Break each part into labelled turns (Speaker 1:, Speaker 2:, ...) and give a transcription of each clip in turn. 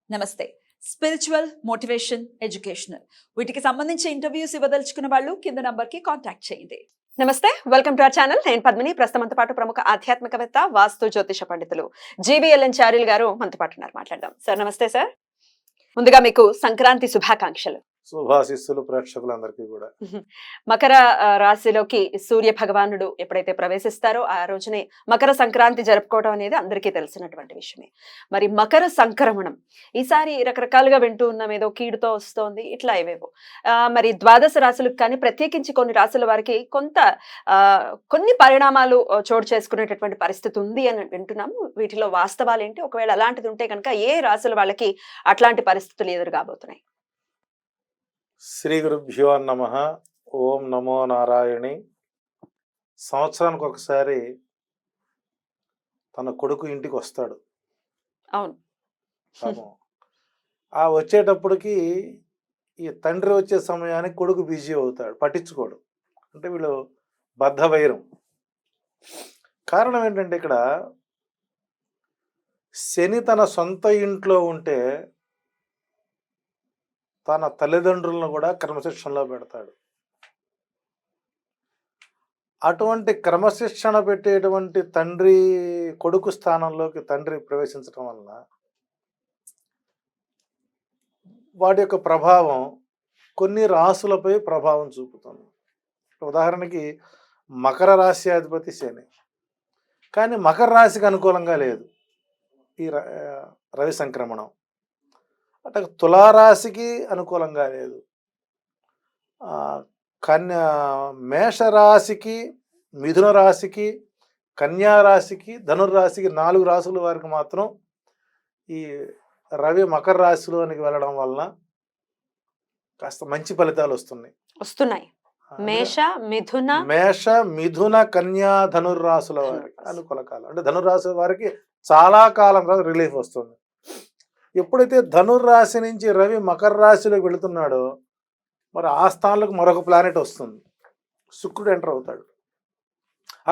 Speaker 1: నమస్తే. Spiritual, motivation, educational వీటికి సంబంధించి ఇంటర్వ్యూస్ ఇవ్వదలుచుకున్న వాళ్ళు కింద నంబర్ కి కాంటాక్ట్ చేయండి.
Speaker 2: నమస్తే, వెల్కమ్ టు అవర్ ఛానల్. నేను పద్మిని. ప్రస్తుతంతో పాటు ప్రముఖ ఆధ్యాత్మికవేత్త, వాస్తు జ్యోతిష పండితులు జీవీఎల్ఎన్ చార్యులు గారు మనతో పాటు ఉన్నారు. మాట్లాడదాం. సార్ నమస్తే. సార్, ముందుగా మీకు సంక్రాంతి శుభాకాంక్షలు.
Speaker 3: శుభాశిస్సులు ప్రేక్షకులందరికీ కూడా.
Speaker 2: మకర రాశిలోకి సూర్య భగవానుడు ఎప్పుడైతే ప్రవేశిస్తారో ఆ రోజునే మకర సంక్రాంతి జరుపుకోవడం అనేది అందరికీ తెలిసినటువంటి విషయమే. మరి మకర సంక్రమణం ఈసారి రకరకాలుగా వింటూ ఉన్నాం, ఏదో కీడుతో వస్తోంది, ఇట్లా ఏవేవో. మరి ద్వాదశ రాశులకు కానీ ప్రత్యేకించి కొన్ని రాశుల వారికి కొన్ని పరిణామాలు చోటు చేసుకునేటటువంటి పరిస్థితి ఉంది అని వింటున్నాము. వీటిలో వాస్తవాలు ఏంటి, ఒకవేళ అలాంటిది ఉంటే కనుక ఏ రాశుల వాళ్ళకి అట్లాంటి పరిస్థితులు ఎదురుగాబోతున్నాయి?
Speaker 3: శ్రీ గురుభ్యో నమః. ఓం నమో నారాయణి. సంవత్సరానికి ఒకసారి తన కొడుకు ఇంటికి వస్తాడు.
Speaker 2: అవును.
Speaker 3: పాపం ఆ వచ్చేటప్పటికి ఈ తండ్రి వచ్చే సమయానికి కొడుకు బిజీ అవుతాడు, పట్టించుకోడు. అంటే వీళ్ళు బద్ధ వైరం. కారణం ఏంటంటే ఇక్కడ శని తన సొంత ఇంట్లో ఉంటే తన తల్లిదండ్రులను కూడా క్రమశిక్షణలో పెడతాడు. అటువంటి క్రమశిక్షణ పెట్టేటువంటి తండ్రి కొడుకు స్థానంలోకి తండ్రి ప్రవేశించడం వలన వాటి యొక్క ప్రభావం కొన్ని రాశులపై ప్రభావం చూపుతుంది. ఉదాహరణకి మకర రాశి అధిపతి శని, కానీ మకర రాశికి అనుకూలంగా లేదు ఈ రవి సంక్రమణం. అంటే తులారాశికి అనుకూలంగా లేదు. మేషరాశికి, మిథున రాశికి, కన్యా రాశికి, ధనుర్రాశికి 4 రాశుల వారికి మాత్రం ఈ రవి మకర రాశిలోనికి వెళ్ళడం వలన కాస్త మంచి ఫలితాలు వస్తున్నాయి.
Speaker 2: మేష,
Speaker 3: మిథున, కన్యా, ధనుర్రాశుల వారికి అనుకూల కాలం. అంటే ధనుర్రాశి వారికి చాలా కాలం తర్వాత రిలీఫ్ వస్తుంది. ఎప్పుడైతే ధనుర్రాశి నుంచి రవి మకర రాశిలోకి వెళుతున్నాడో మరి ఆ స్థానంలోకి మరొక ప్లానెట్ వస్తుంది, శుక్రుడు ఎంటర్ అవుతాడు.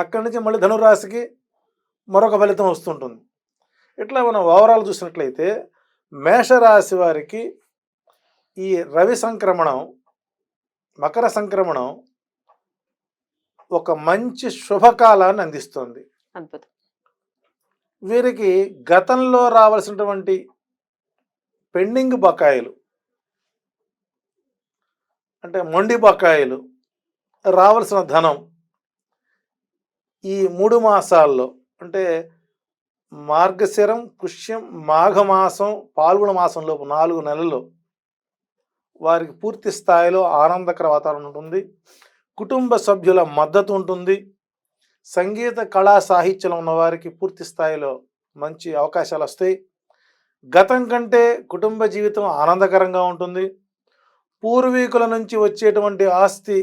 Speaker 3: అక్కడి నుంచి మళ్ళీ ధనుర్రాశికి మరొక ఫలితం వస్తుంటుంది. ఇట్లా మనం ఓవరాల్ చూసినట్లయితే మేషరాశి వారికి ఈ రవి సంక్రమణం, మకర సంక్రమణం ఒక మంచి శుభకాలాన్ని అందిస్తుంది.
Speaker 2: అద్భుతం.
Speaker 3: వీరికి గతంలో రావాల్సినటువంటి పెండింగ్ బకాయిలు, అంటే మొండి బకాయిలు, రావాల్సిన ధనం ఈ 3 మాసాల్లో, అంటే మార్గశిరం, పుష్యం, మాఘమాసం, పాల్గొన మాసంలోపు 4 నెలల్లో వారికి పూర్తి స్థాయిలో ఆనందకర వాతావరణం ఉంటుంది. కుటుంబ సభ్యుల మద్దతు ఉంటుంది. సంగీత, కళా, సాహిత్యంలో ఉన్న వారికి పూర్తి స్థాయిలో మంచి అవకాశాలు వస్తాయి. గతం కంటే కుటుంబ జీవితం ఆనందకరంగా ఉంటుంది. పూర్వీకుల నుంచి వచ్చేటువంటి ఆస్తి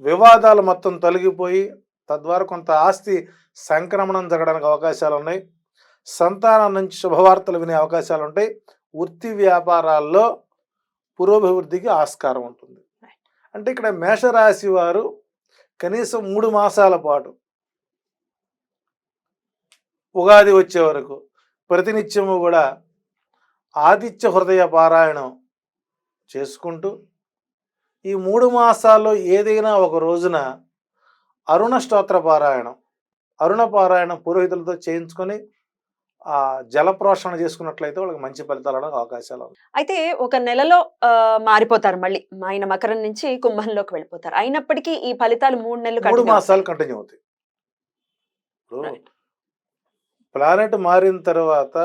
Speaker 3: వివాదాలు మొత్తం తొలగిపోయి తద్వారా కొంత ఆస్తి సంక్రమణం జరగడానికి అవకాశాలు ఉన్నాయి. సంతానం నుంచి శుభవార్తలు వినే అవకాశాలు ఉంటాయి. వృత్తి వ్యాపారాల్లో పురోభివృద్ధికి ఆస్కారం ఉంటుంది. అంటే ఇక్కడ మేషరాశి వారు కనీసం 3 మాసాల పాటు ఉగాది వచ్చే వరకు ప్రతినిత్యము కూడా ఆదిత్య హృదయ పారాయణం చేసుకుంటూ ఈ 3 మాసాల్లో ఏదైనా ఒక రోజున అరుణ స్తోత్ర పారాయణం పురోహితులతో చేయించుకొని ఆ జలప్రోషణ చేసుకున్నట్లయితే వాళ్ళకి మంచి ఫలితాలు అవకాశాలు ఉన్నాయి.
Speaker 2: అయితే ఒక నెలలో మారిపోతారు, మళ్ళీ ఆయన మకరం నుంచి కుంభంలోకి వెళ్ళిపోతారు. అయినప్పటికీ ఈ ఫలితాలు
Speaker 3: 3 మాసాలు కంటిన్యూ అవుతాయి. ప్లానెట్ మారిన తర్వాత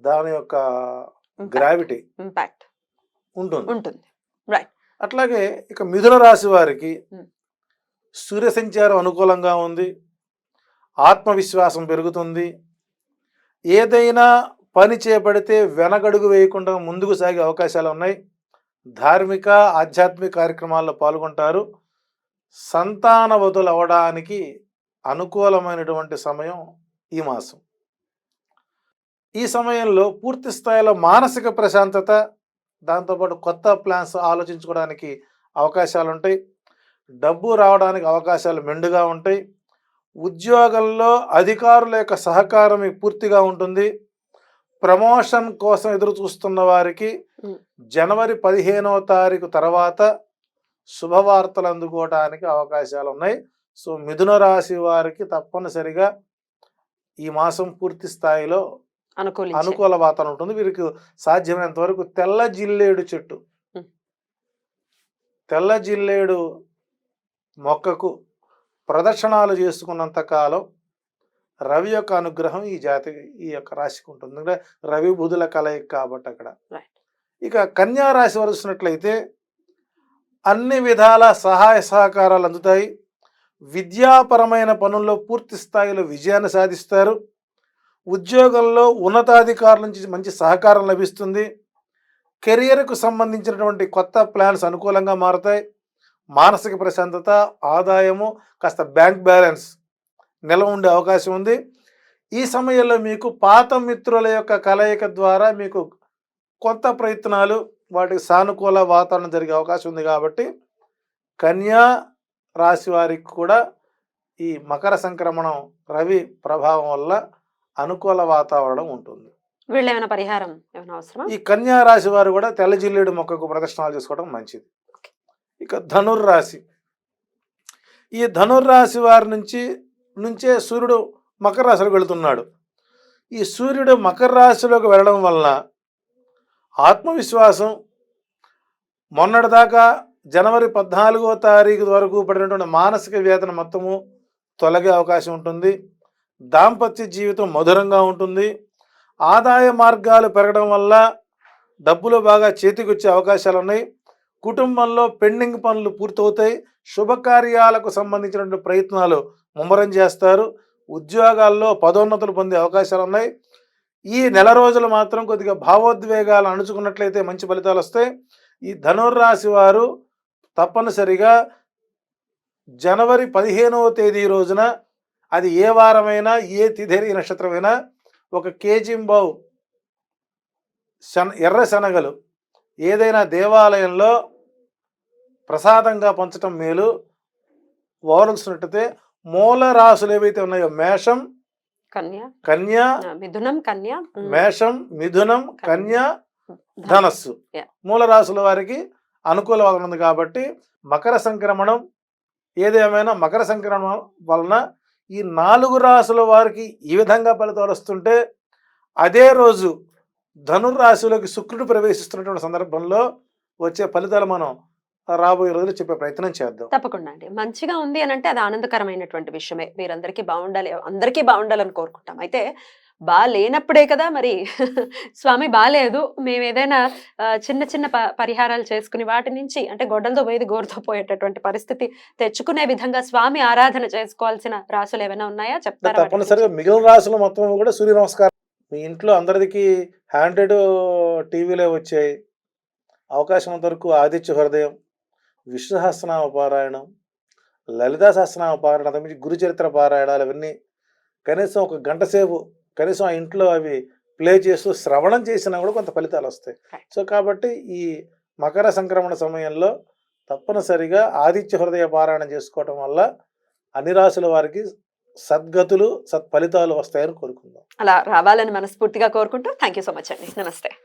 Speaker 3: దాని యొక్క గ్రావిటీ
Speaker 2: ఇంపాక్ట్ ఉంటుంది.
Speaker 3: అట్లాగే ఇక మిథున రాశి వారికి సూర్య సంచారం అనుకూలంగా ఉంది. ఆత్మవిశ్వాసం పెరుగుతుంది. ఏదైనా పని చేపడితే వెనకడుగు వేయకుండా ముందుకు సాగే అవకాశాలు ఉన్నాయి. ధార్మిక, ఆధ్యాత్మిక కార్యక్రమాల్లో పాల్గొంటారు. సంతానవతులు అవడానికి అనుకూలమైనటువంటి సమయం ఈ మాసం. ఈ సమయంలో పూర్తి స్థాయిలో మానసిక ప్రశాంతత, దాంతోపాటు కొత్త ప్లాన్స్ ఆలోచించుకోవడానికి అవకాశాలు ఉంటాయి. డబ్బు రావడానికి అవకాశాలు మెండుగా ఉంటాయి. ఉద్యోగంలో అధికారుల యొక్క సహకారం పూర్తిగా ఉంటుంది. ప్రమోషన్ కోసం ఎదురు చూస్తున్న వారికి
Speaker 2: ఉమ్.
Speaker 3: జనవరి 15వ తారీఖు తర్వాత శుభవార్తలు అందుకోవడానికి అవకాశాలు ఉన్నాయి. సో మిథున రాశి వారికి తప్పనిసరిగా ఈ మాసం పూర్తి స్థాయిలో అనుకూల వాతావరణం ఉంటుంది. వీరికి సాధ్యమైనంత వరకు తెల్ల జిల్లేడు చెట్టు,
Speaker 2: ఉమ్.
Speaker 3: తెల్ల జిల్లేడు మొక్కకు ప్రదక్షిణాలు చేసుకున్నంత కాలం రవి యొక్క అనుగ్రహం ఈ యొక్క రాశికి ఉంటుంది. అంటే రవి బుధుల కలయిక కాబట్టి అక్కడ. ఇక కన్యా రాశి వారు చూసినట్లయితే అన్ని విధాల సహాయ సహకారాలు అందుతాయి. విద్యాపరమైన పనుల్లో పూర్తి స్థాయిలో విజయాన్ని సాధిస్తారు. ఉద్యోగంలో ఉన్నతాధికారుల నుంచి మంచి సహకారం లభిస్తుంది. కెరియర్కు సంబంధించినటువంటి కొత్త ప్లాన్స్ అనుకూలంగా మారుతాయి. మానసిక ప్రశాంతత, ఆదాయము, కాస్త బ్యాంక్ బ్యాలెన్స్ నిల్వ ఉండే అవకాశం ఉంది. ఈ సమయంలో మీకు పాత మిత్రుల యొక్క కలయిక ద్వారా మీకు కొత్త ప్రయత్నాలు, వాటికి సానుకూల వాతావరణం జరిగే అవకాశం ఉంది. కాబట్టి కన్యా రాశి వారికి కూడా ఈ మకర సంక్రమణం రవి ప్రభావం వల్ల అనుకూల వాతావరణం ఉంటుంది.
Speaker 2: వీళ్ళు ఏమైనా పరిహారం ఏమైనా అవసరం?
Speaker 3: ఈ కన్యా రాశి వారు కూడా తెల్ల జిల్లేడు మొక్కకు ప్రదక్షిణాలు చేసుకోవడం మంచిది. ఇక ధనుర్రాశి, ఈ ధనుర్రాశి వారి నుంచే సూర్యుడు మకర రాశిలోకి వెళుతున్నాడు. ఈ సూర్యుడు మకర రాశిలోకి వెళ్ళడం వలన ఆత్మవిశ్వాసం, మొన్నటిదాకా జనవరి 14వ తారీఖు వరకు పడినటువంటి మానసిక వేదన మొత్తము తొలగే అవకాశం ఉంటుంది. దాంపత్య జీవితం మధురంగా ఉంటుంది. ఆదాయ మార్గాలు పెరగడం వల్ల డబ్బులు బాగా చేతికి వచ్చే అవకాశాలు ఉన్నాయి. కుటుంబంలో పెండింగ్ పనులు పూర్తవుతాయి. శుభకార్యాలకు సంబంధించినటువంటి ప్రయత్నాలు ముమ్మరం చేస్తారు. ఉద్యోగాల్లో పదోన్నతులు పొందే అవకాశాలు ఉన్నాయి. ఈ నెల రోజులు మాత్రం కొద్దిగా భావోద్వేగాలు అణుచుకున్నట్లయితే మంచి ఫలితాలు వస్తాయి. ఈ ధనుర్రాశి వారు తప్పనిసరిగా జనవరి 15వ తేదీ రోజున, అది ఏ వారమైనా ఏ తిథి నక్షత్రమైనా, 1 కేజీంబావు ఎర్ర శనగలు ఏదైనా దేవాలయంలో ప్రసాదంగా పంచటం మేలు. ఓవలసినట్టయితే మూల రాశులు ఏవైతే ఉన్నాయో మేషం, కన్యా,
Speaker 2: మిథునం, కన్యా,
Speaker 3: మేషం, మిథునం, కన్యా, ధనస్సు మూల రాశుల వారికి అనుకూల ఉంది. కాబట్టి మకర సంక్రమణం ఏదేమైనా మకర సంక్రమణం వలన ఈ 4 రాశుల వారికి ఈ విధంగా ఫలితాలు వస్తుంటే, అదే రోజు ధనుర్రాశిలోకి శుక్రుడు ప్రవేశిస్తున్నటువంటి సందర్భంలో వచ్చే ఫలితాలు మనం రాబోయే రోజులు చెప్పే ప్రయత్నం చేద్దాం.
Speaker 2: తప్పకుండా అండి. మంచిగా ఉంది అని అంటే అది ఆనందకరమైనటువంటి విషయమే. మీరందరికీ బాగుండాలి, అందరికీ బాగుండాలని కోరుకుంటాం. అయితే లేనప్పుడే కదా మరి స్వామి బాలేదు, మేము ఏదైనా చిన్న చిన్న పరిహారాలు చేసుకుని వాటి నుంచి, అంటే గొడ్డలతో పోయేది గోరుతో పోయేటటువంటి పరిస్థితి తెచ్చుకునే విధంగా స్వామి ఆరాధన చేసుకోవాల్సిన రాసులు ఏమైనా ఉన్నాయా చెప్తారా?
Speaker 3: తప్పనిసరిగా మిగిలిన రాసులు మొత్తం కూడా సూర్య నమస్కారం. మీ ఇంట్లో అందరికీ హ్యాండెడ్ టీవీలో వచ్చాయి. అవకాశం వరకు ఆదిత్య హృదయం, విష్ణు సహస్రనామ పారాయణం, లలితా సహస్రనామ పారాయణం, అంతకుమించి గురుచరిత్ర పారాయణాలు, అవన్నీ కనీసం 1 గంట సేపు కనీసం ఆ ఇంట్లో అవి ప్లే చేస్తూ శ్రవణం చేసినా కూడా కొంత ఫలితాలు వస్తాయి. సో కాబట్టి ఈ మకర సంక్రమణ సమయంలో తప్పనిసరిగా ఆదిత్య హృదయ పారాయణం చేసుకోవటం వల్ల అన్ని రాశుల వారికి సద్గతులు, సత్ఫలితాలు వస్తాయని కోరుకుందాం.
Speaker 2: అలా రావాలని మనస్ఫూర్తిగా కోరుకుంటూ థ్యాంక్ యూ సో మచ్ అండి. నమస్తే.